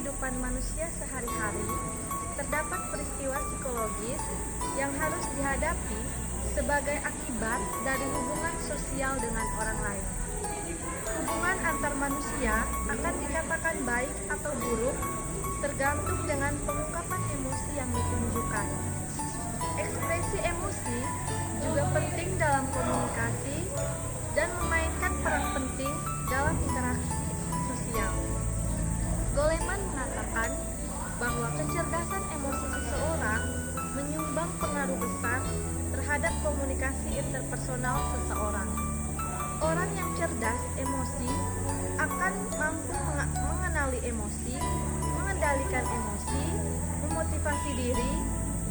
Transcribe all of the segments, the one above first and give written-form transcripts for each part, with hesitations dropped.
kehidupan manusia sehari-hari, terdapat peristiwa psikologis yang harus dihadapi sebagai akibat dari hubungan sosial dengan orang lain. Hubungan antar manusia akan dikatakan baik atau buruk tergantung dengan pengungkapan emosi yang ditunjukkan. Ekspresi emosi juga penting dalam komunikasi dan memainkan peran penting dalam interaksi sosial. Goleman mengatakan bahwa kecerdasan emosi seseorang menyumbang pengaruh besar terhadap komunikasi interpersonal seseorang. Orang yang cerdas emosi akan mampu mengenali emosi, mengendalikan emosi, memotivasi diri,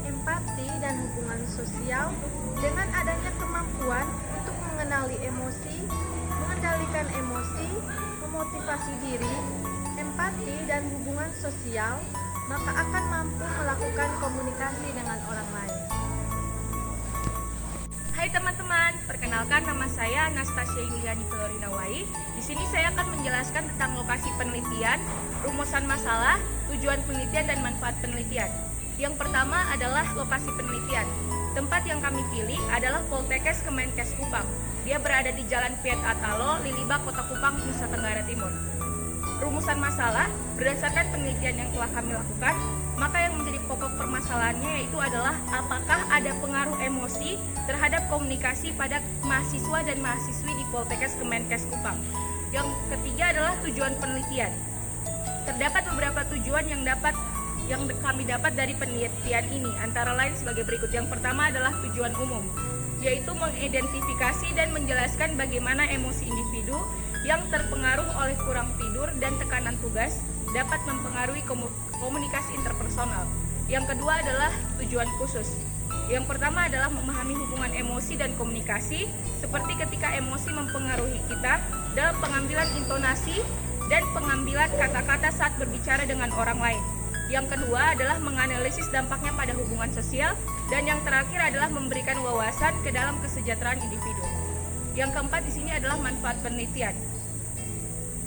empati, dan hubungan sosial. Dengan adanya kemampuan untuk mengenali emosi, mengendalikan emosi, memotivasi diri, empati, dan hubungan sosial, maka akan mampu melakukan komunikasi dengan orang lain. Hai teman-teman, perkenalkan nama saya Anastasia Yuliani Florinawai. Di sini saya akan menjelaskan tentang lokasi penelitian, rumusan masalah, tujuan penelitian, dan manfaat penelitian. Yang pertama adalah lokasi penelitian. Tempat yang kami pilih adalah Poltekkes Kemenkes Kupang. Dia berada di Jalan Piet Atalo, Lilibak, Kota Kupang, Nusa Tenggara Timur. Rumusan masalah berdasarkan penelitian yang telah kami lakukan, maka yang menjadi pokok permasalahannya yaitu adalah apakah ada pengaruh emosi terhadap komunikasi pada mahasiswa dan mahasiswi di Poltekkes Kemenkes Kupang. Yang ketiga adalah tujuan penelitian. Terdapat beberapa tujuan yang kami dapat dari penelitian ini, antara lain sebagai berikut. Yang pertama adalah tujuan umum, yaitu mengidentifikasi dan menjelaskan bagaimana emosi individu yang terpengaruh oleh kurang tidur dan tekanan tugas dapat mempengaruhi komunikasi interpersonal. Yang kedua adalah tujuan khusus. Yang pertama adalah memahami hubungan emosi dan komunikasi, seperti ketika emosi mempengaruhi kita dalam pengambilan intonasi dan pengambilan kata-kata saat berbicara dengan orang lain. Yang kedua adalah menganalisis dampaknya pada hubungan sosial, dan yang terakhir adalah memberikan wawasan ke dalam kesejahteraan individu. Yang keempat di sini adalah manfaat penelitian.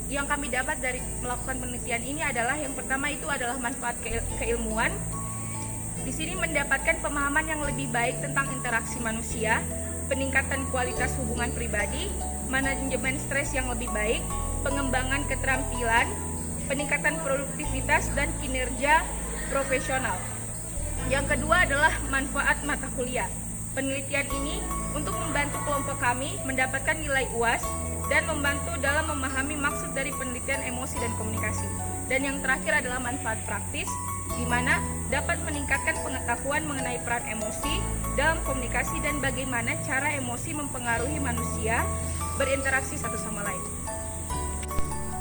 Yang kami dapat dari melakukan penelitian ini adalah yang pertama itu adalah manfaat keilmuan. Di sini mendapatkan pemahaman yang lebih baik tentang interaksi manusia, peningkatan kualitas hubungan pribadi, manajemen stres yang lebih baik, pengembangan keterampilan, peningkatan produktivitas dan kinerja profesional. Yang kedua adalah manfaat mata kuliah. Penelitian ini untuk membantu kelompok kami mendapatkan nilai UAS dan membantu dalam memahami maksud dari penelitian emosi dan komunikasi. Dan yang terakhir adalah manfaat praktis, di mana dapat meningkatkan pengetahuan mengenai peran emosi dalam komunikasi dan bagaimana cara emosi mempengaruhi manusia berinteraksi satu sama lain.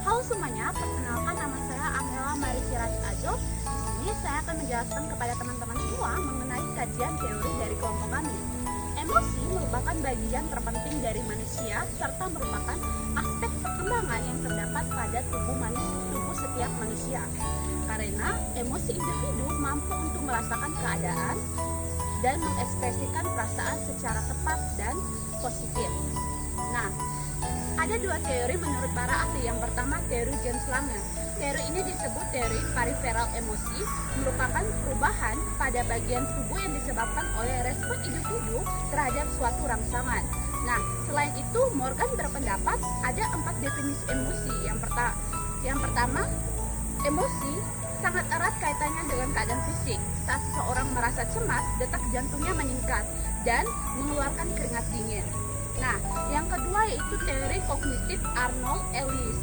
Halo semuanya, perkenalkan nama saya Angela Maricirat Ajo. Di sini saya akan menjelaskan kepada teman-teman semua mengenai kajian teori dari kelompok kami. Emosi merupakan bagian terpenting dari manusia serta merupakan aspek perkembangan yang terdapat pada tubuh setiap manusia. Karena emosi individu mampu untuk merasakan keadaan dan mengekspresikan perasaan secara tepat dan positif. Nah, ada dua teori menurut para ahli. Yang pertama, teori James Lange. Teori ini disebut teori peripheral emosi, merupakan perubahan pada bagian tubuh yang disebabkan oleh respon individu terhadap suatu rangsangan. Nah, selain itu, Morgan berpendapat ada 4 definisi emosi. Yang pertama, emosi sangat erat kaitannya dengan keadaan fisik. Saat seseorang merasa cemas, detak jantungnya meningkat dan mengeluarkan keringat dingin. Nah, yang kedua yaitu teori kognitif Arnold Ellis,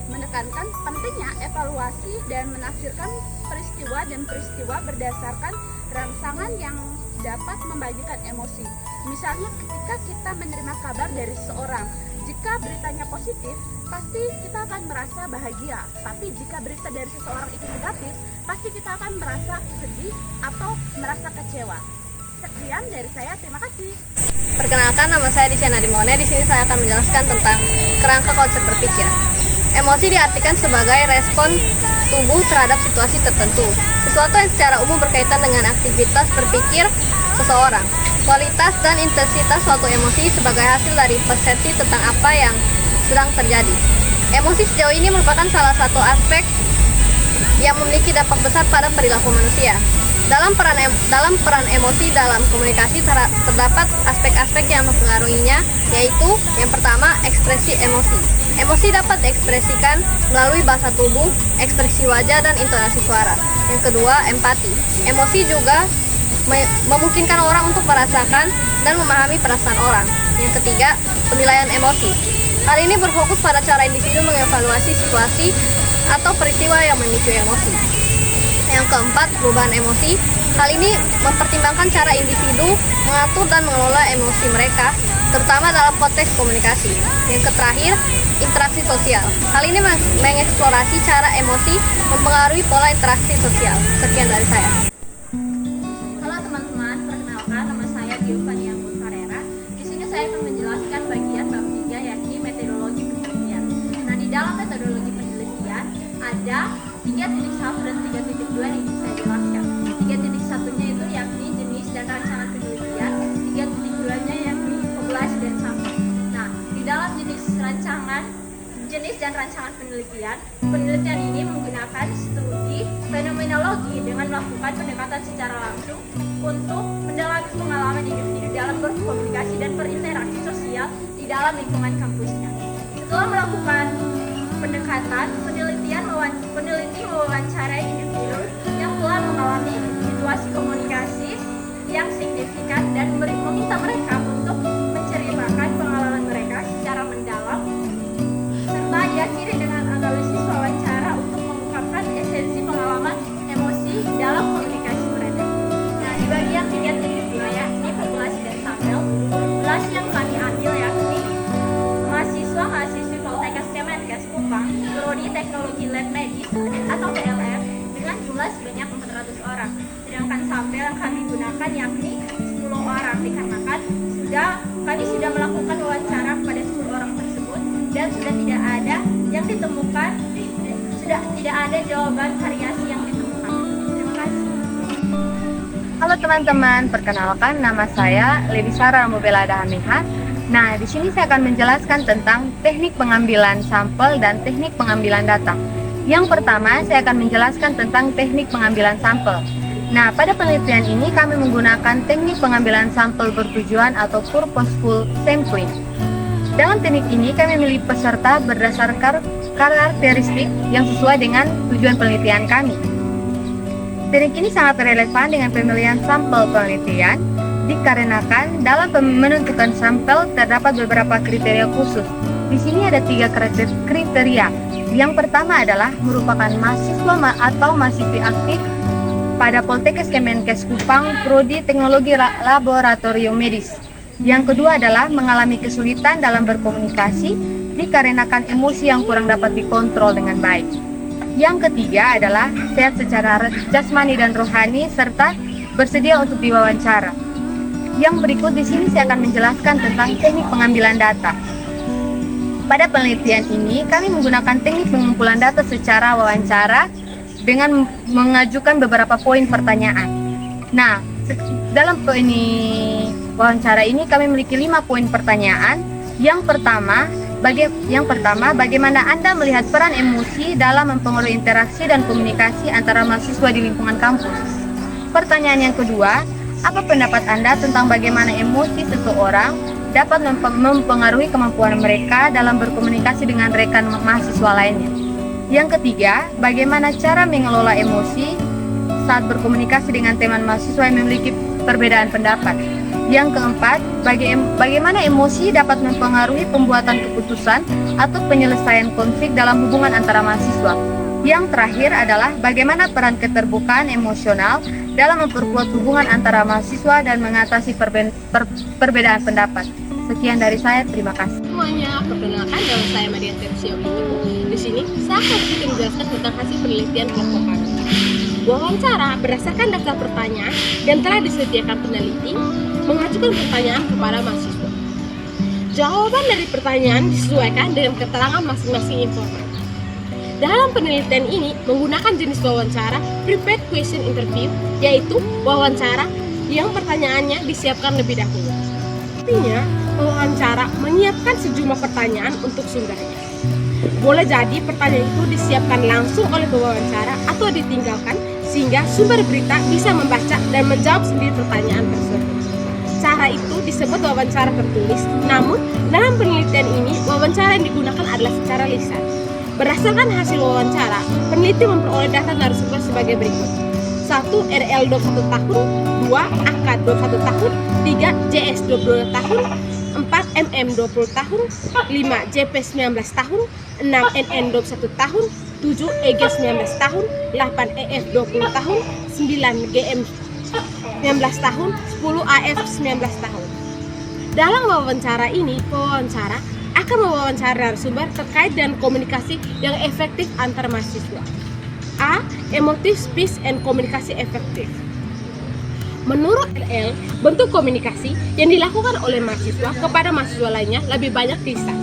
menekankan pentingnya evaluasi dan menafsirkan peristiwa berdasarkan rangsangan yang dapat membagikan emosi. Misalnya ketika kita menerima kabar dari seseorang, jika beritanya positif, pasti kita akan merasa bahagia. Tapi jika berita dari seseorang itu negatif, pasti kita akan merasa sedih atau merasa kecewa. Sekian dari saya, terima kasih. Perkenalkan, nama saya Disyana Dimone. Di sini saya akan menjelaskan tentang kerangka konsep berpikir. Emosi diartikan sebagai respon tubuh terhadap situasi tertentu, sesuatu yang secara umum berkaitan dengan aktivitas berpikir seseorang. Kualitas dan intensitas suatu emosi sebagai hasil dari persepsi tentang apa yang sedang terjadi. Emosi sejauh ini merupakan salah satu aspek yang memiliki dampak besar pada perilaku manusia. Dalam peran emosi dalam komunikasi terdapat aspek-aspek yang mempengaruhinya, yaitu yang pertama, ekspresi emosi. Emosi dapat diekspresikan melalui bahasa tubuh, ekspresi wajah, dan intonasi suara. Yang kedua, empati. Emosi juga memungkinkan orang untuk merasakan dan memahami perasaan orang. Yang ketiga, penilaian emosi. Hal ini berfokus pada cara individu mengevaluasi situasi atau peristiwa yang memicu emosi. Yang keempat, perubahan emosi. Hal ini mempertimbangkan cara individu mengatur dan mengelola emosi mereka, terutama dalam konteks komunikasi. Yang terakhir, interaksi sosial. Hal ini mengeksplorasi cara emosi mempengaruhi pola interaksi sosial. Sekian dari saya. Halo teman-teman, perkenalkan nama saya Giovanni Anggun Carrera. Di sini saya akan menjelaskan bagian bab 3 yakni metodologi penelitian. Nah, di dalam metodologi penelitian ada 3.1 dan 3.2 yang ingin saya jelaskan. 3.1-nya itu yakni jenis dan rancangan penelitian, 3.2-nya yakni populasi dan sampel. Nah, di dalam jenis dan rancangan penelitian ini menggunakan studi fenomenologi dengan melakukan pendekatan secara langsung untuk mendalami pengalaman individu dalam berkomunikasi dan berinteraksi sosial di dalam lingkungan kampusnya. Setelah melakukan pendekatan, peneliti mewawancarai individu yang telah mengalami situasi komunikasi yang signifikan dan meminta mereka untuk menceritakan pengalaman mereka secara mendalam, serta diakhiri dengan analisis wawancara untuk mengungkapkan esensi pengalaman emosi dalam komunikasi mereka. Nah, di bagian 3.2 yakni populasi dan sampel, populasi yang kami ambil yakni mahasiswi Poltekkes Kemenkes Kupang, Prodi Teknologi Lab Medis atau PLM dengan jumlah sebanyak 400 orang. Sedangkan sampel yang kami gunakan yakni 10 orang dikarenakan kami sudah melakukan wawancara kepada 10 orang tersebut dan sudah tidak ada jawaban variasi yang ditemukan. Terima kasih. Halo teman-teman, perkenalkan nama saya Lady Sarah Mubela Dahamiha. Nah, di sini saya akan menjelaskan tentang teknik pengambilan sampel dan teknik pengambilan data. Yang pertama, saya akan menjelaskan tentang teknik pengambilan sampel. Nah, pada penelitian ini kami menggunakan teknik pengambilan sampel bertujuan atau purposeful sampling. Dalam teknik ini, kami memilih peserta berdasarkan karakteristik yang sesuai dengan tujuan penelitian kami. Teknik ini sangat relevan dengan pemilihan sampel penelitian, dikarenakan dalam menentukan sampel terdapat beberapa kriteria khusus. Di sini ada 3 kriteria. Yang pertama adalah merupakan mahasiswa atau mahasiswi aktif pada Poltekkes Kemenkes Kupang, Prodi Teknologi Laboratorium Medis. Yang kedua adalah mengalami kesulitan dalam berkomunikasi dikarenakan emosi yang kurang dapat dikontrol dengan baik. Yang ketiga adalah sehat secara jasmani dan rohani serta bersedia untuk diwawancara. Yang berikut di sini saya akan menjelaskan tentang teknik pengambilan data. Pada penelitian ini, kami menggunakan teknik pengumpulan data secara wawancara dengan mengajukan beberapa poin pertanyaan. Nah, dalam wawancara ini kami memiliki 5 poin pertanyaan. Yang pertama, bagaimana Anda melihat peran emosi dalam mempengaruhi interaksi dan komunikasi antara mahasiswa di lingkungan kampus? Pertanyaan yang kedua, apa pendapat Anda tentang bagaimana emosi seseorang dapat mempengaruhi kemampuan mereka dalam berkomunikasi dengan rekan mahasiswa lainnya? Yang ketiga, bagaimana cara mengelola emosi saat berkomunikasi dengan teman mahasiswa yang memiliki perbedaan pendapat? Yang keempat, bagaimana emosi dapat mempengaruhi pembuatan keputusan atau penyelesaian konflik dalam hubungan antara mahasiswa? Yang terakhir adalah bagaimana peran keterbukaan emosional dalam memperkuat hubungan antara mahasiswa dan mengatasi perbedaan pendapat. Sekian dari saya, terima kasih. Semuanya, perkenalkan nama saya Maria Tersia Winiko. Di sini saya akan sedikit menjelaskan tentang hasil penelitian kelompok kami. Wawancara berdasarkan daftar pertanyaan yang telah disediakan peneliti mengajukan pertanyaan kepada mahasiswa. Jawaban dari pertanyaan disesuaikan dengan keterangan masing-masing informan. Dalam penelitian ini menggunakan jenis wawancara prepared question interview, yaitu wawancara yang pertanyaannya disiapkan lebih dahulu. Artinya, wawancara menyiapkan sejumlah pertanyaan untuk sumbernya. Boleh jadi pertanyaan itu disiapkan langsung oleh pewawancara atau ditinggalkan sehingga sumber berita bisa membaca dan menjawab sendiri pertanyaan tersebut. Cara itu disebut wawancara tertulis, namun dalam penelitian ini wawancara yang digunakan adalah secara lisan. Berdasarkan hasil wawancara, peneliti memperoleh data narasumber sebagai berikut. 1. RL 21 tahun, 2. AK 21 tahun, 3. JS 22 tahun, 4. MM 20 tahun, 5. JP 19 tahun, 6. NN 21 tahun, 7. EG 19 tahun, 8. EF 20 tahun, 9. GM 19 tahun, 10. AF 19 tahun. Dalam wawancara ini, pewawancara akan mewawancarai narasumber terkait dengan komunikasi yang efektif antar mahasiswa. A. Emotive speech and komunikasi efektif. Menurut RL, bentuk komunikasi yang dilakukan oleh mahasiswa kepada mahasiswa lainnya lebih banyak lisan.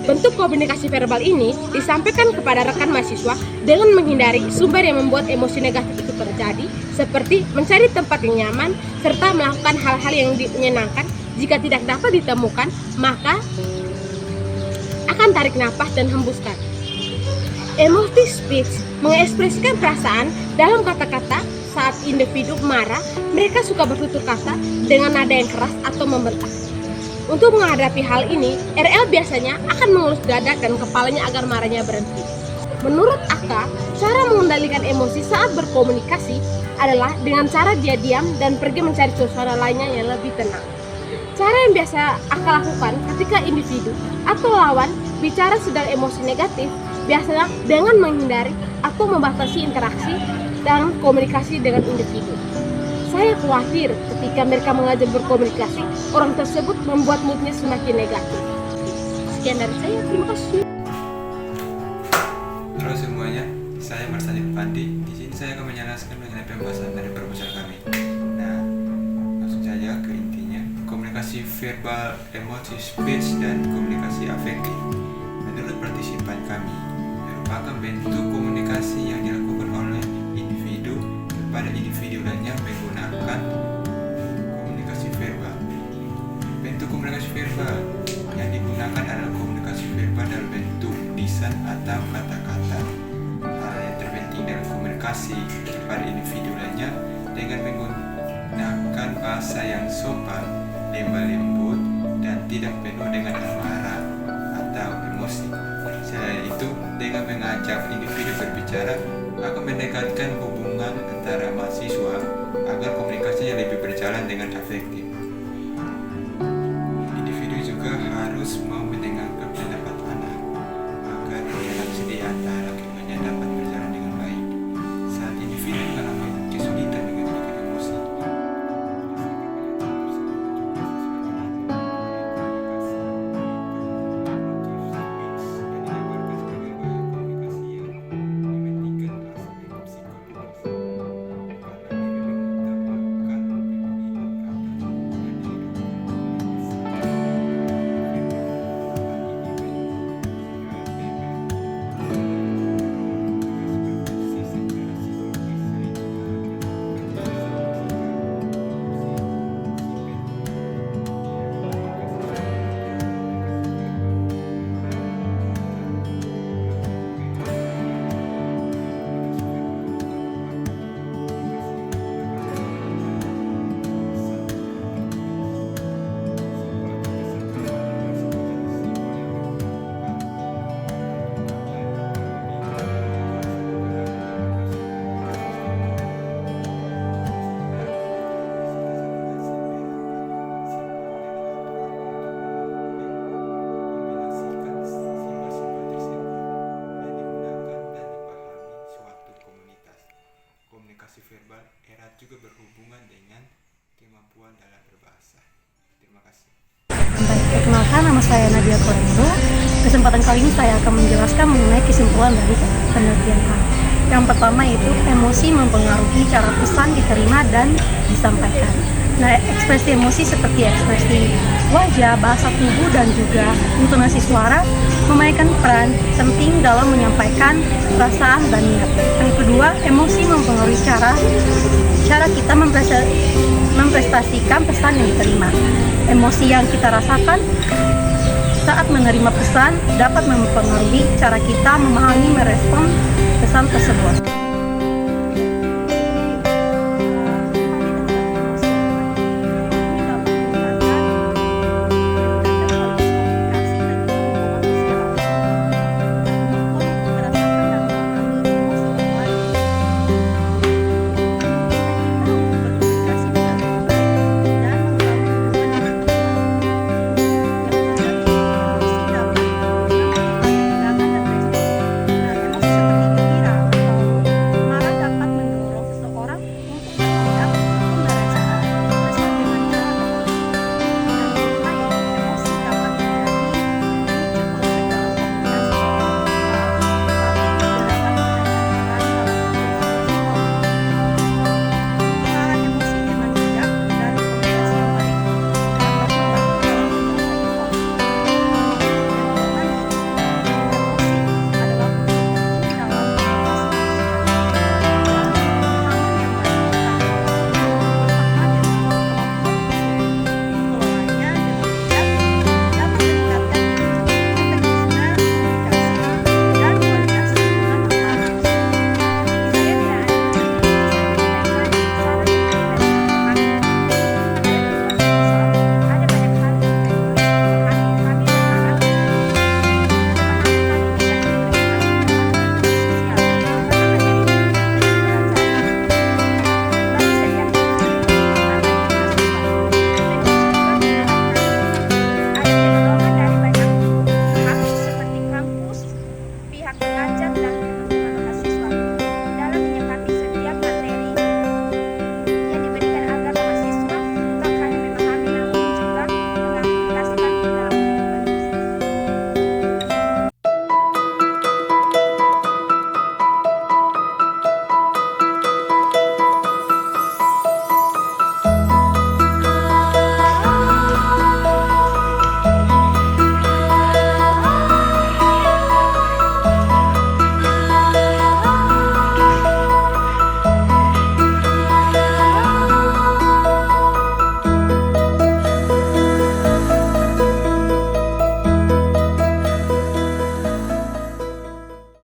Bentuk komunikasi verbal ini disampaikan kepada rekan mahasiswa dengan menghindari sumber yang membuat emosi negatif itu terjadi, seperti mencari tempat yang nyaman serta melakukan hal-hal yang menyenangkan. Jika tidak dapat ditemukan, maka akan tarik nafas dan hembuskan. Emotive speech mengekspresikan perasaan dalam kata-kata. Saat individu marah, mereka suka bertutur kata dengan nada yang keras atau membentak. Untuk menghadapi hal ini, RL biasanya akan mengelus dada dan kepalanya agar marahnya berhenti. Menurut Aka, cara mengendalikan emosi saat berkomunikasi adalah dengan cara dia diam dan pergi mencari suasana lainnya yang lebih tenang. Cara yang biasa Aka lakukan ketika individu atau lawan bicara sedang emosi negatif, biasanya dengan menghindari atau membatasi interaksi dan komunikasi dengan individu. Saya khawatir ketika mereka mengajak berkomunikasi, orang tersebut membuat moodnya semakin negatif. Sekian dari saya, terima kasih. Halo semuanya, saya Marsani Pandi. Di sini saya akan menjelaskan mengenai pembahasan dari proposal kami. Nah, langsung saja ke intinya. Komunikasi verbal, emotive speech, dan komunikasi afektif menurut partisipan kami merupakan bentuk komunikasi yang dilakukan oleh individu kepada individu lainnya menggunakan komunikasi verbal. Bentuk komunikasi verbal yang digunakan adalah komunikasi verbal dalam bentuk lisan atau kata-kata. Hal yang terpenting dalam komunikasi kepada individu lainnya dengan menggunakan bahasa yang sopan, lemah lembut, dan tidak penuh dengan amarah atau emosi. Selain itu, dengan mengajak individu berbicara akan mendekatkan hubungan antara mahasiswa agar komunikasinya lebih berjalan dengan efektif. Individu juga harus mau mendengarkan pendapat anak agar interaksi di antara keduanya dapat berjalan dengan baik. Saat individu mengalami kesulitan mengendalikan emosi, komunikasi verbal erat juga berhubungan dengan kemampuan dalam berbahasa. Terima kasih. Baik, perkenalkan nama saya Nadia Korendo. Kesempatan kali ini saya akan menjelaskan mengenai kesimpulan dari penelitian kami. Yang pertama yaitu emosi mempengaruhi cara pesan diterima dan disampaikan. Nah, ekspresi emosi seperti ekspresi wajah, bahasa tubuh, dan juga intonasi suara memainkan peran penting dalam menyampaikan perasaan dan niat. Yang kedua, emosi mempengaruhi cara kita mempresentasikan pesan yang diterima. Emosi yang kita rasakan saat menerima pesan dapat mempengaruhi cara kita memahami merespon pesan tersebut.